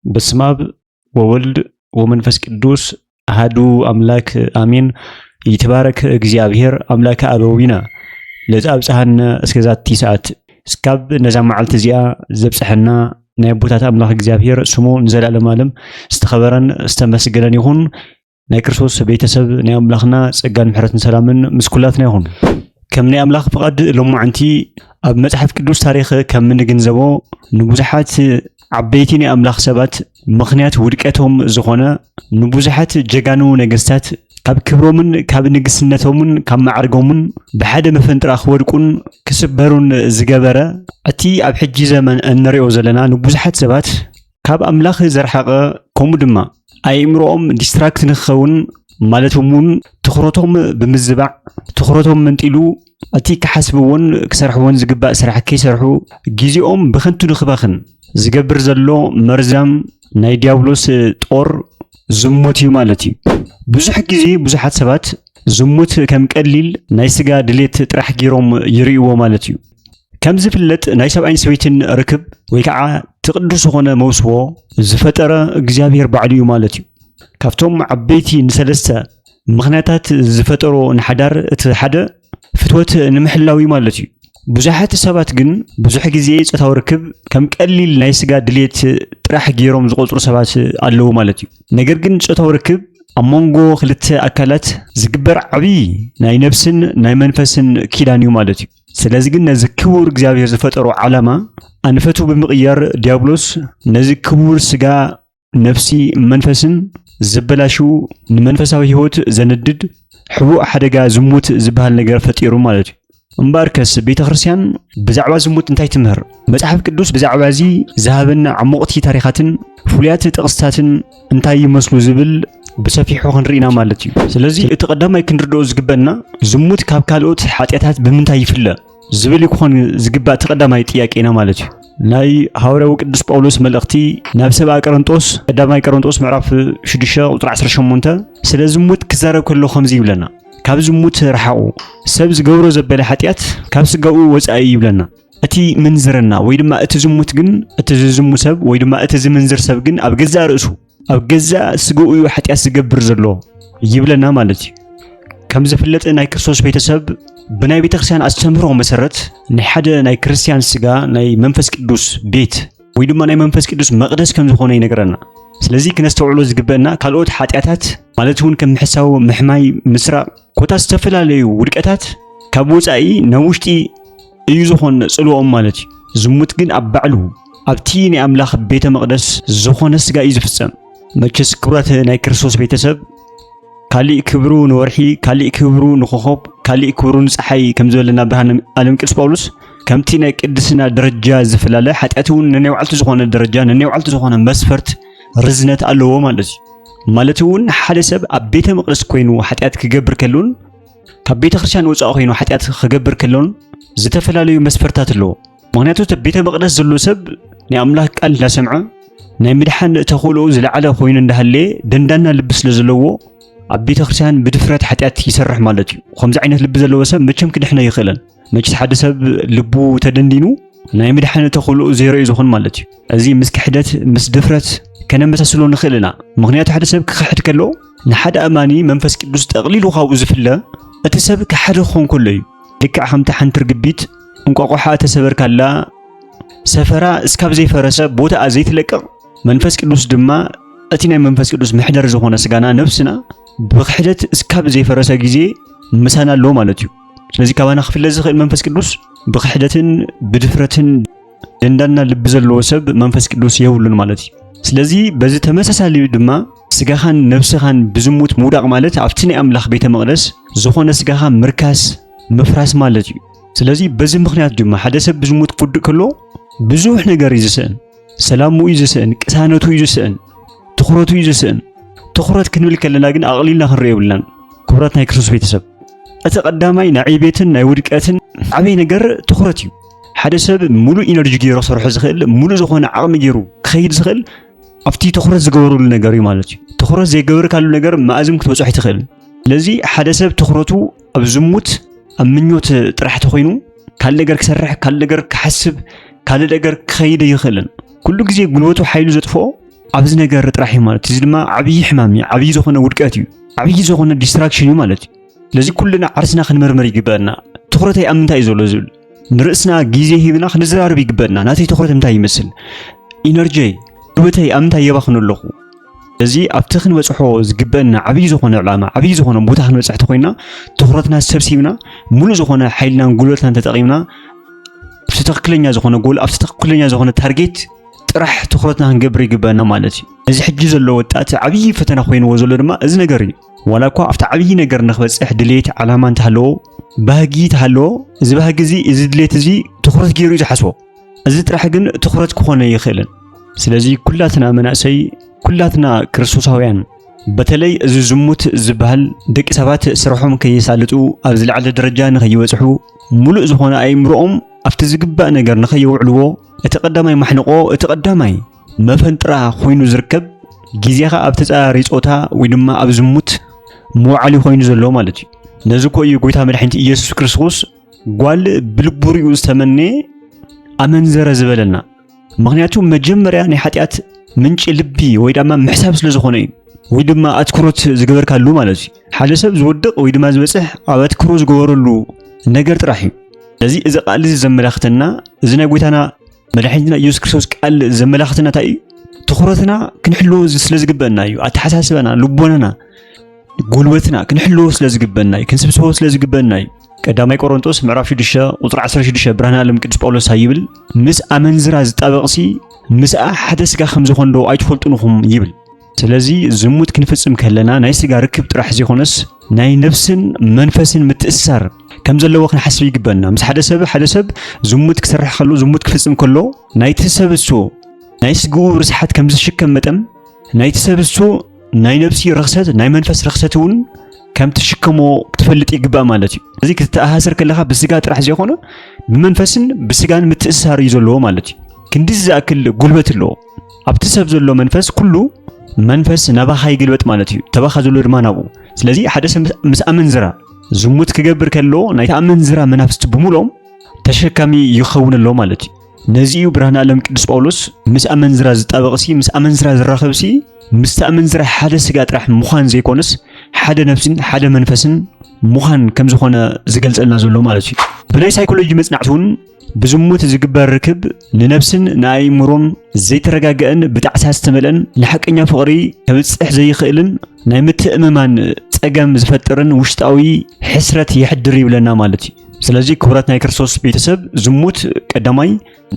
በስመ አብ ወወልድ ወመንፈስ ቅዱስ አሐዱ አምላክ አሜን። ይትባረክ እግዚአብሔር አምላከ አበዊነ ለዘአብጽሐነ እስከዛቲ ሰዓት እስካብ ነዛ መዓልቲ እዚኣ ዘብጽሐና ናይ አቦታት አምላክ እግዚአብሔር ስሙ ንዘላለም ዓለም ዝተኸበረን ዝተመስገነን ይሁን። ናይ ክርስቶስ ቤተሰብ ናይ አምላኽና ጸጋን ምሕረትን ሰላምን ምስኩላትና ይሁን። ከም ናይ አምላኽ ፍቃድ ሎማዓንቲ ኣብ መጽሐፍ ቅዱስ ታሪኽ ከም ንግንዘቦ ንብዙሓት ዓበይቲ ናይ አምላኽ ሰባት ምኽንያት ውድቀቶም ዝኾነ ንብዙሓት ጀጋኑ ነገስታት ካብ ክብሮምን ካብ ንግስነቶምን ካብ ማዕርጎምን ብሓደ መፈንጥራ ክወድቁን ክስበሩን ዝገበረ እቲ ኣብ ሕጂ ዘመን እንሪኦ ዘለና ንብዙሓት ሰባት ካብ አምላኽ ዘርሓቐ ከምኡ ድማ ኣእምሮኦም ዲስትራክት ንክኸውን ማለትም እውን ትኹረቶም ብምዝባዕ ትኹረቶም መንጢሉ እቲ ክሓስብዎን ክሰርሕዎን ዝግባእ ስራሕ ከይሰርሑ ግዚኦም ብከንቱ ንክባኽን ዝገብር ዘሎ መርዛም ናይ ዲያብሎስ ጦር ዝሙት እዩ ማለት እዩ። ብዙሕ ግዜ ብዙሓት ሰባት ዝሙት ከም ቀሊል ናይ ስጋ ድሌት ጥራሕ ገይሮም ይርእይዎ ማለት እዩ። ከም ዝፍለጥ ናይ ሰብኣይን ሰበይትን ርክብ ወይ ከዓ ትቅዱስ ዝኾነ መውስቦ ዝፈጠረ እግዚአብሔር ባዕሉ እዩ ማለት እዩ። ካብቶም ዓበይቲ ንሰለስተ ምኽንያታት ዝፈጠሮ ንሓዳር እቲ ሓደ ፍትወት ንምሕላው እዩ ማለት እዩ። ብዙሓት ሰባት ግን ብዙሕ ግዜ ጾታዊ ርክብ ከም ቀሊል ናይ ስጋ ድሌት ጥራሕ ገይሮም ዝቆፅሩ ሰባት ኣለዉ ማለት እዩ። ነገር ግን ጾታዊ ርክብ ኣብ መንጎ ክልተ ኣካላት ዝግበር ዓብይ ናይ ነፍስን ናይ መንፈስን ኪዳን እዩ ማለት እዩ። ስለዚ ግን ነዚ ክቡር እግዚአብሔር ዝፈጠሮ ዓላማ ኣንፈቱ ብምቕያር ዲያብሎስ ነዚ ክቡር ስጋ ነፍሲ መንፈስን ዝበላሹ ንመንፈሳዊ ህይወት ዘነድድ ሕቡእ ሓደጋ ዝሙት ዝበሃል ነገር ፈጢሩ ማለት እዩ። እምበርከስ ቤተ ክርስቲያን ብዛዕባ ዝሙት እንታይ ትምህር? መጽሐፍ ቅዱስ ብዛዕባ እዚ ዝሃበና ዓሞቕቲ ታሪኻትን ፍሉያት ጥቕስታትን እንታይ ይመስሉ ዝብል ብሰፊሑ ክንርኢና ማለት እዩ። ስለዚ እቲ ቀዳማይ ክንርድኦ ዝግበአና ዝሙት ካብ ካልኦት ኃጢአታት ብምንታይ ይፍለ ዝብል ይኮን ዝግባእ ተቀዳማይ ጥያቄና ማለት እዩ። ናይ ሐዋርያው ቅዱስ ጳውሎስ መልእኽቲ ናብ ሰብኣ ቆሮንጦስ ቀዳማይ ቆሮንጦስ ምዕራፍ 6 ቁጥሪ 18 ስለ ዝሙት ክዛረብ ከሎ ከምዚ ይብለና ካብ ዝሙት ረሓቑ ሰብ ዝገብሮ ዘበለ ኃጢአት ካብ ስጋኡ ወፃኢ ይብለና። እቲ ምንዝርና ወይ ድማ እቲ ዝሙት ግን እቲ ዝዝሙ ሰብ ወይ ድማ እቲ ዝምንዝር ሰብ ግን ኣብ ገዛ ርእሱ ኣብ ገዛ ስጋኡ እዩ ኃጢአት ዝገብር ዘሎ ይብለና ማለት እዩ። ከም ዝፍለጥ ናይ ክርስቶስ ቤተሰብ ብናይ ቤተ ክርስቲያን ኣስተምህሮ መሰረት ናይ ሓደ ናይ ክርስቲያን ስጋ ናይ መንፈስ ቅዱስ ቤት ወይ ድማ ናይ መንፈስ ቅዱስ መቅደስ ከም ዝኾነ ይነግረና። ስለዚ ክነስተውዕሎ ዝግበአና ካልኦት ኃጢአታት ማለት እውን ከም ምሕሳው ምሕማይ ምስራቅ ኮታስ ዝተፈላለዩ ውድቀታት ካብ ወፃኢ ናብ ውሽጢ እዩ ዝኾን ጽልኦም ማለት እዩ። ዝሙት ግን ኣብ ባዕሉ ኣብቲ ናይ አምላኽ ቤተ መቅደስ ዝኾነ ስጋ እዩ ዝፍጸም። መቸስ ክብራት ናይ ክርስቶስ ቤተሰብ ካሊእ ክብሩ ንወርሒ ካሊእ ክብሩ ንኮኸብ ካሊእ ክብሩ ንፀሓይ ከም ዝበለና ብርሃን ዓለም ቅዱስ ጳውሎስ ከምቲ ናይ ቅድስና ደረጃ ዝፈላለ ኃጢአት እውን ነናይ ባዕልቱ ዝኾነ ደረጃ ነናይ ባዕልቱ ዝኾነ መስፈርት ርዝነት ኣለዎ ማለት እዩ። ማለት እውን ሓደ ሰብ ኣብ ቤተ መቅደስ ኮይኑ ኃጢአት ክገብር ከሎን ካብ ቤተ ክርስቲያን ወፃኢ ኮይኑ ኃጢአት ክገብር ከሎን ዝተፈላለዩ መስፈርታት ኣለዎ። ምክንያቱ ቤተ መቅደስ ዘሎ ሰብ ናይ አምላኽ ቃል እንዳሰምዐ ናይ ምድሓን ተኽእሎኡ ዝለዓለ ኮይኑ እንዳሃለየ ደንዳና ልቢ ስለ ዘለዎ ኣብ ቤተ ክርስቲያን ብድፍረት ኃጢአት ይሰርሕ ማለት እዩ። ከምዚ ዓይነት ልቢ ዘለዎ ሰብ መቸም ክድሕነ ይኽእለን። መቸስ ሓደ ሰብ ልቡ ተደንዲኑ ናይ ምድሓን ተኽእሎኡ ዘይርኡ ዝኾን ማለት እዩ። እዚ ምስ ክሕደት ምስ ድፍረት ከነመሳስሎ ንኽእል ኢና። ምክንያቱ ሓደ ሰብ ክሕድ ከሎ ንሓደ ኣማኒ መንፈስ ቅዱስ ጠቕሊሉ ካብኡ ዝፍለ እቲ ሰብ ክሓደ ክኾን ከሎ እዩ። ልክዕ ከምቲ ሓንቲ ርግቢት እንቋቑሓ ተሰበርካላ ሰፈራ እስካብ ዘይፈረሰ ቦታ ዘይትለቅቕ መንፈስ ቅዱስ ድማ እቲ ናይ መንፈስ ቅዱስ ምሕደር ዝኾነ ስጋና ነፍስና ብክሕደት እስካብ ዘይፈረሰ ግዜ ምሳና ኣሎ ማለት እዩ። ስለዚ ካባና ክፍለ ዝኽእል መንፈስ ቅዱስ ብክሕደትን ብድፍረትን ደንዳና ልቢ ዘለዎ ሰብ መንፈስ ቅዱስ የብሉን ማለት እዩ። ስለዚ በዚ ተመሳሳሊ ድማ ስጋኻን ነፍስኻን ብዝሙት ምውዳቕ ማለት ኣብቲ ናይ አምላኽ ቤተ መቅደስ ዝኾነ ስጋኻ ምርካስ ምፍራስ ማለት እዩ። ስለዚ በዚ ምኽንያት ድማ ሓደ ሰብ ብዝሙት ክውድቕ ከሎ ብዙሕ ነገር እዩ ዝስእን። ሰላሙ እዩ ዝስእን፣ ቅሳነቱ እዩ ዝስእን፣ ትኹረቱ እዩ ዝስእን። ትኹረት ክንብል ከለና ግን ኣቕሊልና ክንሪኦ የብልናን። ክቡራት ናይ ክርስቶስ ቤተሰብ እቲ ቀዳማይ ናይ ዕቤትን ናይ ውድቀትን ዓበይ ነገር ትኹረት እዩ። ሓደ ሰብ ሙሉእ ኢነርጂ ገይሩ ክሰርሖ ዝኽእል ሙሉእ ዝኾነ ዓቕሚ ገይሩ ክኸይድ ዝኽእል ኣብቲ ትኹረት ዝገበረሉ ነገር እዩ ማለት እዩ። ትኹረት ዘይገበርካሉ ነገር ማእዝም ክትበፅሖ ይትኽእል። ስለዚ ሓደ ሰብ ትኹረቱ ኣብ ዝሙት ኣብ ምኞት ጥራሕ ተኾይኑ ካልእ ነገር ክሰርሕ ካልእ ነገር ክሓስብ ካልእ ነገር ክኸይድ ይኽእልን። ኩሉ ግዜ ጉልበቱ ሓይሉ ዘጥፍኦ ኣብዚ ነገር ጥራሕ ማለት እዚ ድማ ዓብይ ሕማም ዓብይ ዝኾነ ውድቀት እዩ ዓብይ ዝኾነ ዲስትራክሽን እዩ ማለት እዩ ስለዚ ኩልና ዓርስና ክንመርመር ይግበአና ትኹረተይ ኣብ ምንታይ እዩ ዘሎ ዝብል ንርእስና ግዜ ሂብና ክንዘራርብ ይግበአና ናተይ ትኹረት እንታይ ይመስል ኢነርጂ ጉልበተይ ኣብ ምንታይ የባኽን ኣለኹ እዚ ኣብቲ ክንበፅሖ ዝግበአና ዓብይ ዝኾነ ዕላማ ዓብይ ዝኾነ ቦታ ክንበፅሕ ተኾይና ትኹረትና ሰብሲብና ሙሉእ ዝኾነ ሓይልናን ጉልበትናን ተጠቒምና ኣብቲ ትኽክለኛ ዝኾነ ጎል ኣብቲ ትኽክለኛ ዝኾነ ታርጌት ጥራሕ ትኹረትና ክንገብር ይግበአና ማለት እዩ እዚ ሕጂ ዘሎ ወጣት ዓብይ ፈተና ኮይንዎ ዘሎ ድማ እዚ ነገር እዩ ዋላ እኳ ኣብቲ ዓብይ ነገር ንኽበፅሕ ድሌት ዓላማ እንተሃለዎ ባህጊ እንተሃለዎ እዚ ባህጊ እዚ እዚ ድሌት እዚ ትኹረት ገይሩ እዩ ዝሓስቦ እዚ ጥራሕ ግን ትኹረት ክኾነ ይኽእልን ስለዚ ኩላትና መናእሰይ ኩላትና ክርስቶሳውያን በተለይ እዚ ዝሙት ዝበሃል ደቂ ሰባት ስርሖም ከየሳልጡ ኣብ ዝለዓለ ደረጃ ንኸይበፅሑ ሙሉእ ዝኾነ ኣእምሮኦም ኣብቲ ዝግባእ ነገር ንኸየውዕልዎ እቲ ቀዳማይ ማሕንቆ እቲ ቀዳማይ መፈንጥራ ኮይኑ ዝርከብ ግዜኻ ኣብ ተጻራሪ ጾታ ወይ ድማ ኣብ ዝሙት ምውዓል ኮይኑ ዘሎ ማለት እዩ ነዚ ኮ እዩ ጎይታ መድሓኒት ኢየሱስ ክርስቶስ ጓል ብልቡሪኡ ዝተመነ ኣመንዘረ ዝበለና ምክንያቱ መጀመርያ ናይ ሓጢኣት ምንጭ ልቢ ወይ ድማ ምሕሳብ ስለ ዝኾነ እዩ ወይ ድማ ኣትኩሮት ዝገበርካሉ ማለት እዩ ሓደ ሰብ ዝወድቕ ወይ ድማ ዝበፅሕ ኣብ ኣትኩሮ ዝገበረሉ ነገር ጥራሕ እዩ ስለዚ እዚ ቃል እዚ ዘመላኽተና እዚ ናይ ጎይታና መድሓኒትና ኢየሱስ ክርስቶስ ቃል ዘመላኽተና እንታይ እዩ ትኹረትና ክንሕልዎ ስለ ዝግበአና እዩ ኣተሓሳስበና ልቦናና ጉልበትና ክንሕልዎ ስለ ዝግበአና እዩ ክንስብስቦ ስለ ዝግበአና እዩ ቀዳማይ ቆሮንቶስ ምዕራፍ 6 ቁጥሪ 16 ብርሃነ ዓለም ቅዱስ ጳውሎስ ይብል ምስ ኣመንዝራ ዝጣበቕሲ ምስኣ ሓደ ስጋ ከም ዝኾንዶ ኣይትፈልጡንኹም ይብል ስለዚ ዝሙት ክንፍጽም ከለና ናይ ስጋ ርክብ ጥራሕ ዘይኾነስ ናይ ነፍስን መንፈስን ምትእስሳር ከም ዘለዎ ክንሓስብ ይግበአና ምስ ሓደ ሰብ ዝሙት ክሰርሕ ከሎ ዝሙት ክፍጽም ከሎ ናይቲ ሰብ እሱ ናይ ስግኡ ርስሓት ከም ዝሽከም መጠን ናይቲ ሰብ እሱ ናይ ነፍሲ ርኽሰት ናይ መንፈስ ርኽሰት እውን ከም ትሽከሞ ክትፈልጥ ይግባእ ማለት እዩ እዚ ክትተኣሃሰር ከለኻ ብስጋ ጥራሕ ዘይኾነ ብመንፈስን ብስጋን ምትእስሳር እዩ ዘለዎ ማለት እዩ ክንዲዝ ዝኣክል ጉልበት ኣለዎ ኣብቲ ሰብ ዘሎ መንፈስ ኩሉ መንፈስ ናባኻ ይግልበጥ ማለት እዩ ተባኻ ዘሎ ድማ ናብኡ ስለዚ ሓደ ሰብ ምስ ኣመንዝራ ዝሙት ክገብር ከሎ ናይቲ ኣመንዝራ መናፍስቲ ብምሎም ተሸካሚ ይኸውን ኣሎ ማለት እዩ ነዚኡ ብርሃነ ዓለም ቅዱስ ጳውሎስ ምስ ኣመንዝራ ዝጣበቕሲ ምስ ኣመንዝራ ዝራኸብሲ ምስ ኣመንዝራ ሓደ ስጋ ጥራሕ ምዃን ዘይኮነስ ሓደ ነፍስን ሓደ መንፈስን ምዃን ከም ዝኾነ ዝገልጸልና ዘሎ ማለት እዩ ብናይ ሳይኮሎጂ መጽናዕቲ እውን ብዝሙት ዝግበር ርክብ ንነፍስን ንኣእምሮን ዘይተረጋግአን ብጣዕሳ ዝተመልአን ንሓቀኛ ፍቕሪ ከብፅሕ ዘይኽእልን ናይ ምትእምማን ፀገም ዝፈጥርን ውሽጣዊ ሕስረት ይሕድር ይብለና ማለት እዩ ስለዚ ክቡራት ናይ ክርስቶስ ቤተሰብ ዝሙት ቀዳማይ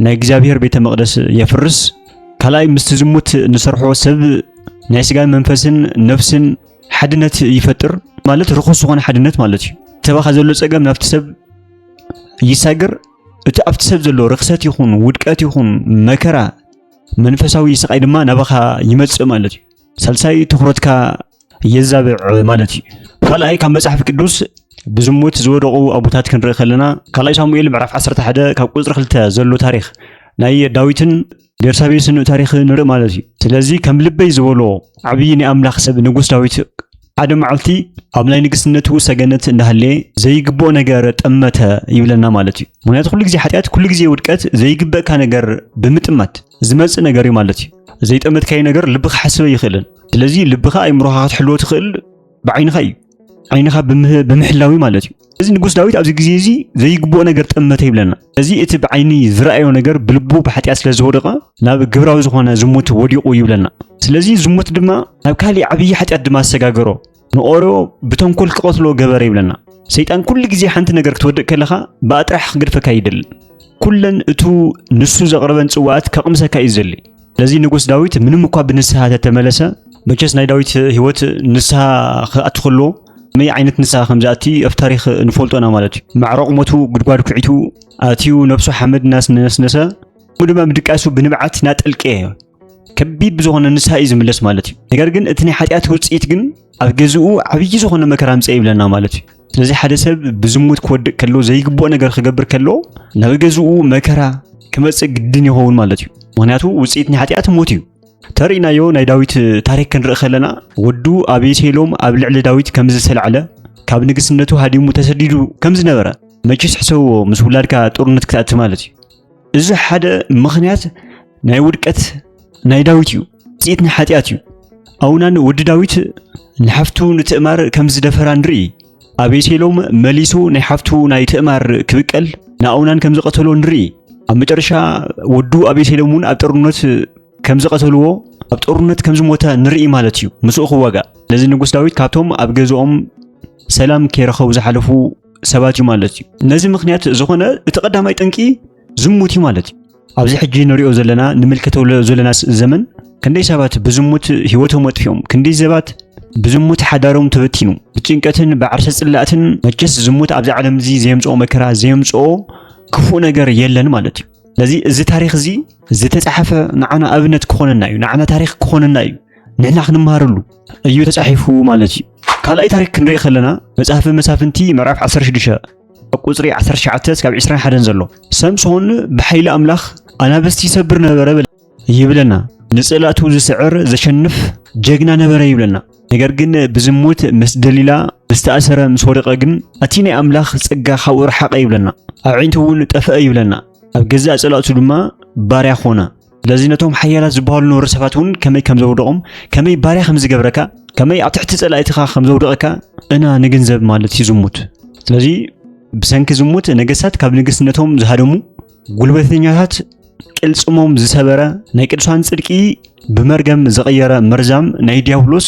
ናይ እግዚአብሔር ቤተ መቅደስ የፍርስ ካልኣይ ምስቲ ዝሙት ንሰርሖ ሰብ ናይ ስጋን መንፈስን ነፍስን ሓድነት ይፈጥር ማለት ርኹስ ዝኾነ ሓድነት ማለት እዩ ተባኻ ዘሎ ፀገም ናብቲ ሰብ ይሳገር እቲ ኣብቲ ሰብ ዘሎ ርኽሰት ይኹን ውድቀት ይኹን መከራ መንፈሳዊ ስቃይ ድማ ናባኻ ይመጽእ ማለት እዩ ሳልሳይ ትኹረትካ የዛብዕ ማለት እዩ ካልኣይ ካብ መጽሓፍ ቅዱስ ብዝሙት ዝወደቑ ኣቦታት ክንርኢ ከለና ካልኣይ ሳሙኤል ምዕራፍ 11 ካብ ቁጽሪ 2 ዘሎ ታሪኽ ናይ ዳዊትን ቤርሳቤስን ታሪኽ ንርኢ ማለት እዩ ስለዚ ከም ልበይ ዝበሎ ዓብይ ናይ ኣምላኽ ሰብ ንጉስ ዳዊት ሓደ መዓልቲ ኣብ ናይ ንግስነቱ ሰገነት እንዳሃለየ ዘይግብኦ ነገር ጠመተ ይብለና ማለት እዩ ምክንያቱ ኩሉ ግዜ ሓጢኣት ኩሉ ግዜ ውድቀት ዘይግበእካ ነገር ብምጥማት ዝመጽእ ነገር እዩ ማለት እዩ ዘይጠመትካይ ነገር ልብኻ ሓስበ ይኽእልን ስለዚ ልብኻ ኣእምሮኻ ክትሕልዎ ትኽእል ብዓይንኻ እዩ ዓይንኻ ብምሕላዊ ማለት እዩ እዚ ንጉስ ዳዊት ኣብዚ ግዜ እዚ ዘይግብኦ ነገር ጠመተ ይብለና እዚ እቲ ብዓይኒ ዝረኣዮ ነገር ብልቡ ብሓጢኣት ስለ ዝወደቐ ናብ ግብራዊ ዝኾነ ዝሙት ወዲቑ ይብለና ስለዚ ዝሙት ድማ ናብ ካሊእ ዓብይ ሓጢኣት ድማ አሰጋገሮ ንኦሮ ብተንኮል ክቆትሎ ገበረ ይብለና ሰይጣን ኩሉ ግዜ ሓንቲ ነገር ክትወድቕ ከለኻ ብኣጥራሕ ክግድፈካ ይደል ኩለን እቱ ንሱ ዘቕረበን ጽዋዓት ከቕምሰካ እዩ ዘሊ ስለዚ ንጉስ ዳዊት ምንም እኳ ብንስሓ ተተመለሰ መቸስ ናይ ዳዊት ህይወት ንስሓ ክኣትኸሎ መይ ዓይነት ንስሓ ከም ዝኣቲ ኣብ ታሪኽ ንፈልጦና ማለት እዩ ማዕረቕሞቱ ጉድጓድ ኩዒቱ ኣትዩ ነብሱ ሓመድ ናስነሰ ድማ ምድቃሱ ብንብዓት ናጠልቀ ከቢድ ብዝኾነ ንስሓ እዩ ዝምለስ ማለት እዩ ነገር ግን እቲ ናይ ሓጢኣት ውፅኢት ግን ኣብ ገዝኡ ዓብይ ዝኾነ መከራ ምፅእ ይብለና ማለት እዩ ስለዚ ሓደ ሰብ ብዝሙት ክወድቕ ከሎ ዘይግብኦ ነገር ክገብር ከሎ ናብ ገዝኡ መከራ ክመጽእ ግድን ይኸውን ማለት እዩ ምክንያቱ ውፅኢት ናይ ሓጢኣት ሞት እዩ ተሪእናዮ ናይ ዳዊት ታሪክ ክንርኢ ከለና ወዱ አቤሴሎም ኣብ ልዕሊ ዳዊት ከም ዝሰልዓለ ካብ ንግስነቱ ሃዲሙ ተሰዲዱ ከም ዝነበረ መቸስ ሕሰብዎ ምስ ውላድካ ጦርነት ክትኣትው ማለት እዩ እዚ ሓደ ምኽንያት ናይ ውድቀት ናይ ዳዊት እዩ ጽيتنا حاتياتيو أونان ود داويت نحفتو نتأمر كم زدفر نري أبيسيلوم مليسو نحفتو ناي تأمر كبكل نأونان كم زقتلو نري أما ترشا ودو أبيسيلومون أبترونت كم زقتلوه أبترونت كم زموتا نري مالتيو مسوخ واقع لازم نقول داويت كابتوم أبجزوم سلام كيرخو زحلفو سباتي مالتيو لازم مخنيات زخنا تقدم أي تنكي زموتي مالتي أبزي حجي نريو زلنا نملكتو زلنا الزمن كندي سبات بزموت هيوتهم وتفيهم كندي زبات بزموت حدارهم تبتينو بتشنكتن بعرس سلاتن مجلس زموت أبزي عالم زي مصو مكرا زي مصو كفو نجار يلن مالتي لذي زي تاريخ زي تتحف نعنا أبنت كون النايو نعنا تاريخ كون النايو نحن نمهرلو أيو تتحفو مالتي قال أي تاريخ كنري خلنا مسافنتي مرافع 16 قصري 19 كاب 20 حدن زلو سامسون بحيل أملاخ أنا بس يسبر نبره يبلنا نسألاتو زسعر زشنف جاقنا نبره يبلنا نقر جن بزموت مسدليلا بستأثر مسورق جن أتيني أملاخ سقا خور حق يبلنا أعينتون تفق يبلنا أبجزء أسألاتو لما بارع خونا لازينتهم حيالات زبال نور سفاتون كمي كم زودقهم كمي بارع خمس جبركا كمي أعتحت تسألاتها خمس زودقكا أنا نجنزب مالتي زموت لذي بسنك زموت نجسات كاب نجسنتهم زهدمو قلبثنيات كلسمهم زسبرة نايكلسان صدقي بمرجم زغيرة مرزام نايدياولوس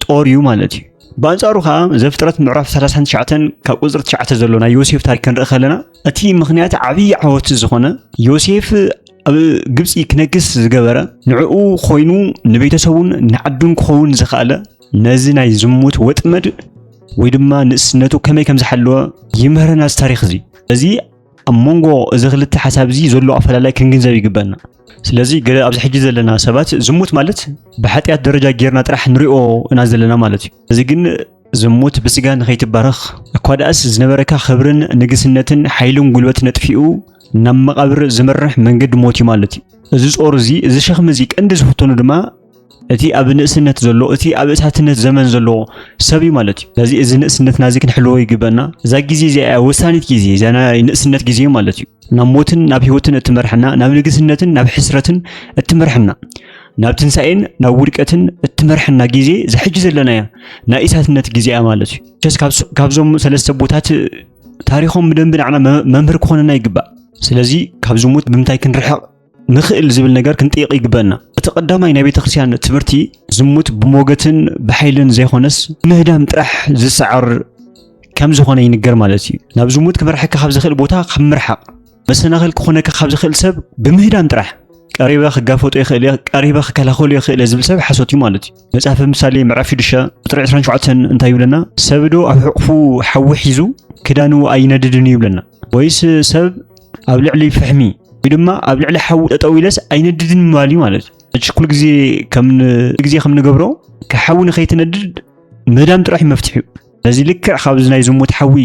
طوريو مالتي بانصارو خا زفترت معرف 39 كاب قزر 9 زلونا يوسف تاريخ كنرخلنا اتي مخنيات عبي عوت زخونه يوسف ግብጽ ክነግስ ዝገበረ ንዕኡ ኮይኑ ንቤተሰቡን ንዓዱን ክኸውን ዝኻለ ነዚ ናይ ዝሙት ወጥመድ ወይ ድማ ንእስነቱ ከመይ ከም ዝሓለወ ይመረና ታሪኽ እዚ ኣሞንጎ እዚ ክልተ ሓሳብ እዚ ዘሎ ኣፈላላይ ክንግንዘብ ይግበና ስለዚ ገለ ኣብዚ ሕጂ ዘለና ሰባት ዝሙት ማለት ብሓጢያት ደረጃ ጌርና ጥራሕ ንሪኦ እና ዘለና ማለት እዩ እዚ ግን ዝሙት ብስጋ ንኸይትባረኽ እኳ ደኣስ ዝነበረካ ክብርን ንግስነትን ሓይልን ጉልበትን ነጥፊኡ ናብ መቃብር ዝመርሕ መንገድ ሞት ማለት እዩ እዚ ጾር እዚ እዚ ሸኽም እዚ ቀንዲ ዝፍተኑ ድማ እቲ ኣብ ንእስነት ዘሎ እቲ ኣብ እሳትነት ዘመን ዘሎ ሰብ ማለት እዩ ስለዚ እዚ ንእስነትና እዚ ክንሕልዎ ይግበና እዛ ግዜ እዚኣ ወሳኒት ግዜ ዘና ንእስነት ግዜ ማለት እዩ ናብ ሞትን ናብ ህይወትን እትመርሕና ናብ ንግስነትን ናብ ሕስረትን እትመርሕና ናብ ትንሳኤን ናብ ውድቀትን እትመርሕና ግዜ ዝሕጂ ዘለና ናይ እሳትነት ግዜ ማለት እዩ ካብዞም ሰለስተ ቦታት ታሪኾም ብደንብ ንዓና መምህር ክኾነና ይግባእ ስለዚ ካብ ዝሙት ብምንታይ ክንርሕቕ ንኽእል ዝብል ነገር ክንጠይቕ ይግበና እቲ ቀዳማይ ናይ ቤተክርስትያን ትምህርቲ ዝሙት ብሞገትን ብሓይልን ዘይኾነስ ምህዳም ጥራሕ ዝሰዓር ከም ዝኾነ ይንገር ማለት እዩ ናብ ዝሙት ክመርሐካ ካብ ዝኽእል ቦታ ከምርሓቕ መሰናኽል ክኾነካ ካብ ዝኽእል ሰብ ብምህዳም ጥራሕ ቀሪበ ክጋፈጦ ይኽእል ቀሪበ ክከላኸሎ ይኽእል ዝብል ሰብ ሓሶት እዩ ማለት እዩ መጽሓፍ ምሳሌ ምዕራፍ 6 ቁጥሪ 27 እንታይ ይብለና ሰብዶ ኣብ ሕቑፉ ሓዊ ሒዙ ክዳኑ ኣይነድድን ይብለና ወይስ ሰብ ኣብ ልዕሊ ፍሕሚ ወይ ድማ ኣብ ልዕሊ ሓዊ ጠጠው ኢለስ ኣይነድድን ማሊ ማለት እዩ ኩሉ ግዜ ከም ንገብሮ ከሓዊ ንኸይትነድድ ምህዳም ጥራሕ መፍትሕ እዩ ስለዚ ልክዕ ካብዚ ናይ ዝሙት ሓዊ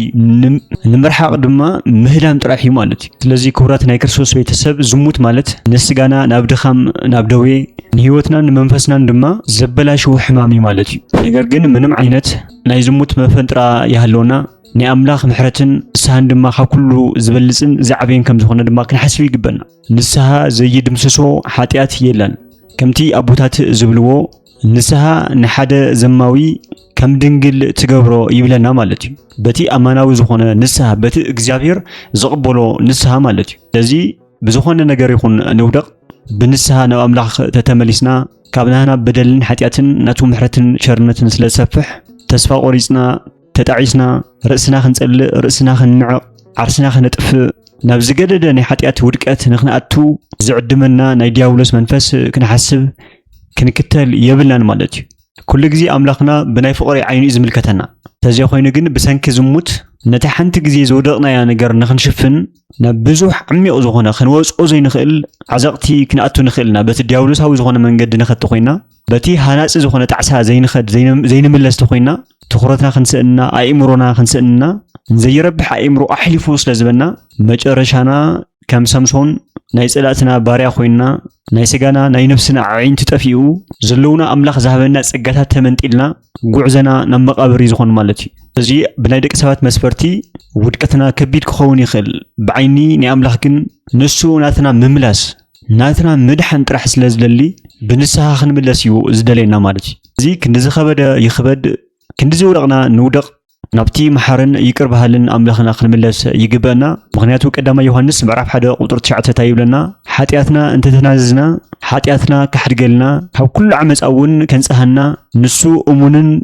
ንምርሓቕ ድማ ምህዳም ጥራሕ እዩ ማለት እዩ ስለዚ ክቡራት ናይ ክርስቶስ ቤተሰብ ዝሙት ማለት ንስጋና ናብ ድኻም ናብ ደዌ ንህይወትናን ንመንፈስናን ድማ ዘበላሽው ሕማም እዩ ማለት እዩ ነገር ግን ምንም ዓይነት ናይ ዝሙት መፈንጥራ ይሃለውና ናይ ኣምላኽ ምሕረትን ንስሓን ድማ ካብ ኩሉ ዝበልፅን ዝዓበየን ከም ዝኾነ ድማ ክንሓስብ ይግበና ንስሓ ዘይድምስሶ ሓጢኣት የለን ከምቲ ኣቦታት ዝብልዎ ንስሓ ንሓደ ዘማዊ ከም ድንግል ትገብሮ ይብለና ማለት እዩ በቲ ኣማናዊ ዝኾነ ንስሓ በቲ እግዚአብሔር ዝቕበሎ ንስሓ ማለት እዩ ስለዚ ብዝኾነ ነገር ይኹን ንውደቕ ብንስሓ ናብ ኣምላኽ ተተመሊስና ካብ ናህና በደልን ሓጢኣትን ናቱ ምሕረትን ቸርነትን ስለ ዝሰፍሕ ተስፋ ቆሪፅና ተጣዒስና ርእስና ክንጸልእ ርእስና ክንዕቕ ዓርስና ክነጥፍ ናብ ዝገደደ ናይ ሓጢኣት ውድቀት ንኽንኣቱ ዝዕድመና ናይ ዲያብሎስ መንፈስ ክንሓስብ ክንክተል የብልናን ማለት እዩ ኩሉ ግዜ ኣምላኽና ብናይ ፍቕሪ ዓይኑ እዩ ዝምልከተና ተዚያ ኮይኑ ግን ብሰንኪ ዝሙት ነቲ ሓንቲ ግዜ ዝወደቕናያ ነገር ንኽንሽፍን ናብ ብዙሕ ዓሚቕ ዝኾነ ክንወፅኦ ዘይንኽእል ዓዘቕቲ ክንኣቱ ንኽእልና በቲ ዲያብሎሳዊ ዝኾነ መንገዲ ንኸቲ ኮይና በቲ ሃናፂ ዝኾነ ጣዕሳ ዘይንኸድ ዘይንምለስቲ ኮይና ትኹረትና ክንስእና ኣእምሮና ክንስእና ንዘይረብሕ ኣእምሮ ኣሕሊፉ ስለ ዝበና መጨረሻና ከም ሰምሶን ናይ ጽላእትና ባርያ ኮይና ናይ ስጋና ናይ ነፍስና ዓይንቲ ጠፊኡ ዘለውና ኣምላኽ ዝሃበና ጸጋታት ተመንጢልና ጉዕዘና ናብ መቃብር ዝኾን ማለት እዩ እዚ ብናይ ደቂ ሰባት መስፈርቲ ውድቀትና ከቢድ ክኸውን ይኽእል ብዓይኒ ናይ ኣምላኽ ግን ንሱ ናትና ምምላስ ናትና ምድሓን ጥራሕ ስለ ዝደሊ بنسها خنملسيو زدلينا مالتي زي كندز خبد يخبد كندز ورقنا نودق نبتي محرن يقرب هالن أملاخنا خنملس يجبنا مغنياتو قدام يوحنس بعرف حدا قطر 9 تايبلنا حاتياتنا انت تناززنا حاتياتنا كحرجلنا هاو كل عمز أون كنصحنا نسو أمونن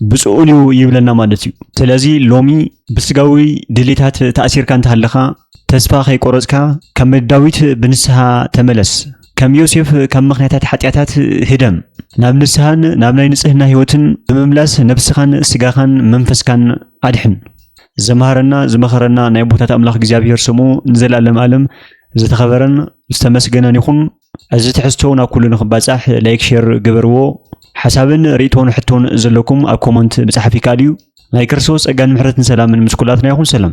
بسؤوليو يبلنا مالتي تلازي لومي بسقاوي دليتات تأثير كانت هالخا تسفا خي قرصكا كم داويت بنسها تملس كم يوسف كم مغنياتات حاتياتات هدم ناب نسهان ناب ناي نصحنا هيوتن بمملاس نفسخان سغاخان منفسكان أدحن زمهرنا زمخرنا ناي بوتات أملاخ እግዚአብሔር ስሙ ንዘላለም ዓለም ዝተኸበረን ዝተመስገነን ይኹን እዚ ትሕዝቶ ናብ ኩሉ ንኽባጻሕ ላይክ ሼር ግበርዎ ሓሳብን ሪእቶን ሕቶን ዘለኩም ኣብ ኮመንት ብጻሕፊ ካልዩ ናይ ክርስቶስ ጸጋን ምሕረትን ሰላምን ምስ ኩላትና ይኹን ሰላም